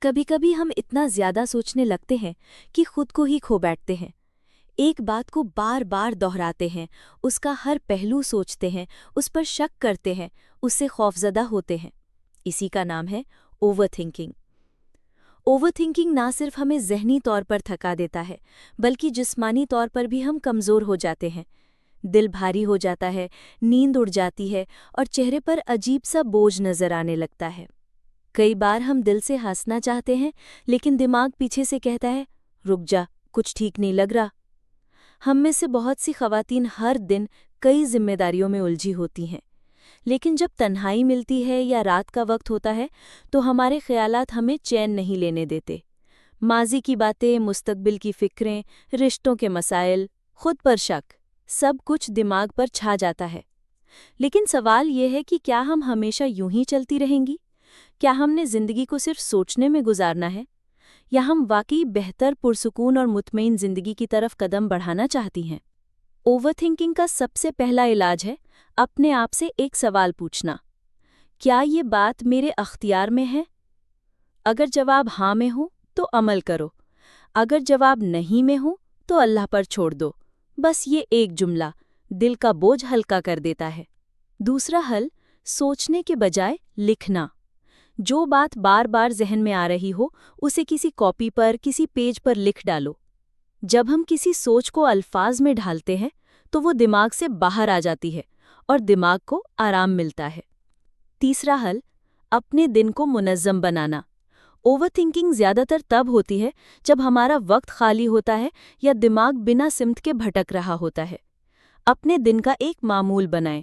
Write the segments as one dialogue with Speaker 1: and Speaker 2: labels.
Speaker 1: کبھی کبھی ہم اتنا زیادہ سوچنے لگتے ہیں کہ خود کو ہی کھو بیٹھتے ہیں۔ ایک بات کو بار بار دہراتے ہیں، اس کا ہر پہلو سوچتے ہیں، اس پر شک کرتے ہیں، اس سے خوفزدہ ہوتے ہیں۔ اسی کا نام ہے اوور تھنکنگ۔ اوور تھنکنگ نہ صرف ہمیں ذہنی طور پر تھکا دیتا ہے، بلکہ جسمانی طور پر بھی ہم کمزور ہو جاتے ہیں۔ دل بھاری ہو جاتا ہے، نیند اڑ جاتی ہے اور چہرے پر عجیب سا بوجھ نظر آنے لگتا ہے۔ کئی بار ہم دل سے ہنسنا چاہتے ہیں، لیکن دماغ پیچھے سے کہتا ہے، رک جا، کچھ ٹھیک نہیں لگ رہا۔ ہم میں سے بہت سی خواتین ہر دن کئی ذمہ داریوں میں الجھی ہوتی ہیں، لیکن جب تنہائی ملتی ہے یا رات کا وقت ہوتا ہے تو ہمارے خیالات ہمیں چین نہیں لینے دیتے۔ ماضی کی باتیں، مستقبل کی فکریں، رشتوں کے مسائل، خود پر شک، سب کچھ دماغ پر چھا جاتا ہے۔ لیکن سوال یہ ہے کہ کیا ہم ہمیشہ یوں ہی چلتی رہیں گی؟ کیا ہم نے زندگی کو صرف سوچنے میں گزارنا ہے، یا ہم واقعی بہتر، پرسکون اور مطمئن زندگی کی طرف قدم بڑھانا چاہتی ہیں؟ اوور تھنکنگ کا سب سے پہلا علاج ہے اپنے آپ سے ایک سوال پوچھنا: کیا یہ بات میرے اختیار میں ہے؟ اگر جواب ہاں میں ہو تو عمل کرو، اگر جواب نہیں میں ہو تو اللہ پر چھوڑ دو۔ بس یہ ایک جملہ دل کا بوجھ ہلکا کر دیتا ہے۔ دوسرا حل، سوچنے کے بجائے لکھنا۔ جو بات بار بار ذہن میں آ رہی ہو، اسے کسی کاپی پر، کسی پیج پر لکھ ڈالو۔ جب ہم کسی سوچ کو الفاظ میں ڈھالتے ہیں تو وہ دماغ سے باہر آ جاتی ہے اور دماغ کو آرام ملتا ہے۔ تیسرا حل، اپنے دن کو منظم بنانا۔ اوور تھنکنگ زیادہ تر تب ہوتی ہے جب ہمارا وقت خالی ہوتا ہے یا دماغ بنا سمت کے بھٹک رہا ہوتا ہے۔ اپنے دن کا ایک معمول بنائیں۔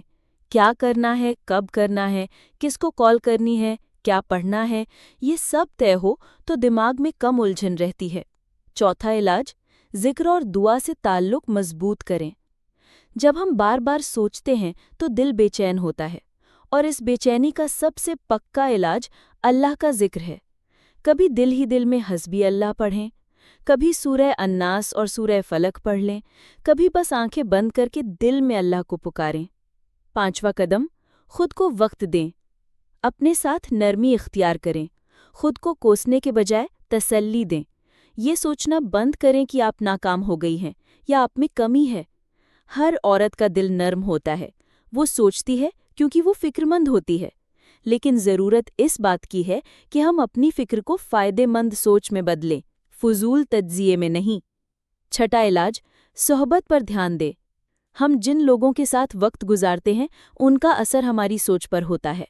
Speaker 1: کیا کرنا ہے، کب کرنا ہے، کس کو کال کرنی ہے، کیا پڑھنا ہے، یہ سب طے ہو تو دماغ میں کم الجھن رہتی ہے۔ چوتھا علاج، ذکر اور دعا سے تعلق مضبوط کریں۔ جب ہم بار بار سوچتے ہیں تو دل بے چین ہوتا ہے، اور اس بے چینی کا سب سے پکا علاج اللہ کا ذکر ہے۔ کبھی دل ہی دل میں حسبی اللہ پڑھیں، کبھی سورہ الناس اور سورہ فلق پڑھ لیں، کبھی بس آنکھیں بند کر کے دل میں اللہ کو پکاریں۔ پانچواں قدم، خود کو وقت دیں۔ اپنے ساتھ نرمی اختیار کریں۔ خود کو کوسنے کے بجائے تسلی دیں۔ یہ سوچنا بند کریں کہ آپ ناکام ہو گئی ہیں یا آپ میں کمی ہے۔ ہر عورت کا دل نرم ہوتا ہے، وہ سوچتی ہے کیونکہ وہ فکر مند ہوتی ہے، لیکن ضرورت اس بات کی ہے کہ ہم اپنی فکر کو فائدے مند سوچ میں بدلیں، فضول تجزیے میں نہیں۔ چھٹا علاج، صحبت پر دھیان دیں۔ ہم جن لوگوں کے ساتھ وقت گزارتے ہیں ان کا اثر ہماری سوچ پر ہوتا ہے۔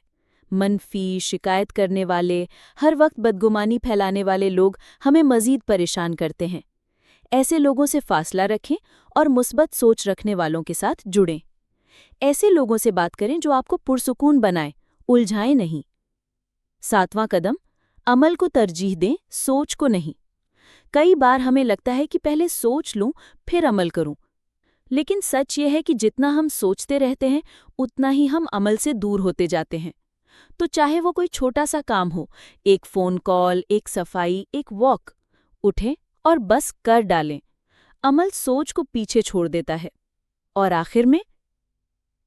Speaker 1: منفی، شکایت کرنے والے، ہر وقت بدگمانی پھیلانے والے لوگ ہمیں مزید پریشان کرتے ہیں۔ ایسے لوگوں سے فاصلہ رکھیں اور مثبت سوچ رکھنے والوں کے ساتھ جڑیں۔ ایسے لوگوں سے بات کریں جو آپ کو پرسکون بنائیں، الجھائیں نہیں۔ ساتواں قدم، عمل کو ترجیح دیں، سوچ کو نہیں۔ کئی بار ہمیں لگتا ہے کہ پہلے سوچ لوں پھر عمل کروں، لیکن سچ یہ ہے کہ جتنا ہم سوچتے رہتے ہیں اتنا ہی ہم عمل سے دور ہوتے جاتے ہیں۔ تو چاہے وہ کوئی چھوٹا سا کام ہو، ایک فون کال، ایک صفائی، ایک واک، اٹھیں اور بس کر ڈالیں۔ عمل سوچ کو پیچھے چھوڑ دیتا ہے۔ اور آخر میں،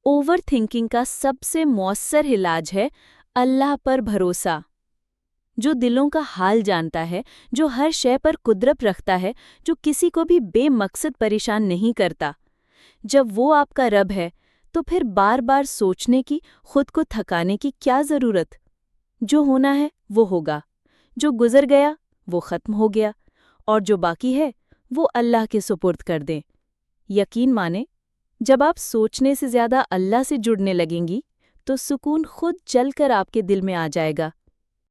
Speaker 1: اوور تھنکنگ کا سب سے مؤثر علاج ہے اللہ پر بھروسہ۔ جو دلوں کا حال جانتا ہے، جو ہر شے پر قدرت رکھتا ہے، جو کسی کو بھی بے مقصد پریشان نہیں کرتا، جب وہ آپ کا رب ہے تو پھر بار بار سوچنے کی، خود کو تھکانے کی کیا ضرورت؟ جو ہونا ہے وہ ہوگا، جو گزر گیا وہ ختم ہو گیا، اور جو باقی ہے وہ اللہ کے سپرد کر دیں۔ یقین مانیں، جب آپ سوچنے سے زیادہ اللہ سے جڑنے لگیں گی تو سکون خود چل کر آپ کے دل میں آ جائے گا۔